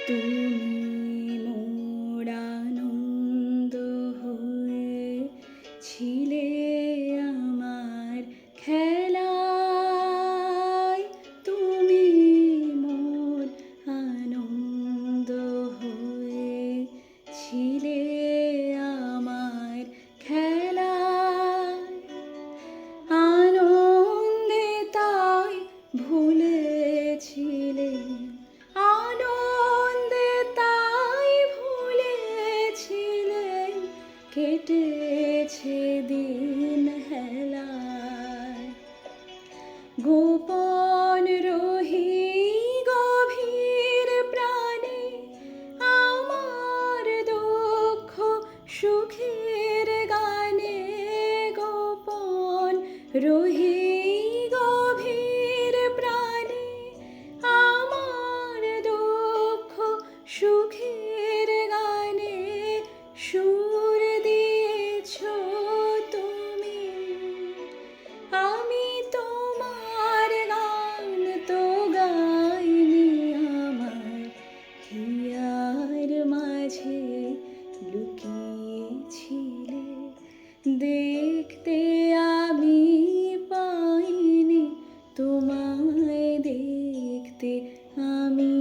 তুমি মোর আনন্দ হয়ে ছিলে আমার খেলায়, তুমি মোর আনন্দ হয়ে ছিলে আমার খেলায়। আনন্দে তাই ভুলেছিলে, আনন্দে তাই ভুলেছিলে, কেটেছে দিন হেলায়। গোপন রহি গভীর প্রাণে আমার দুঃখ সুখের গানে, গোপন রহি গভীর প্রাণে আমার দুঃখ সুখের গানে সুর দিয়েছ তুমি। আমি তোমার গান তো গাইনি, আমার হিয়ার মাঝে লুকিয়েছিলে, দেখতে আমি পাইনি তোমায়, দেখতে আমি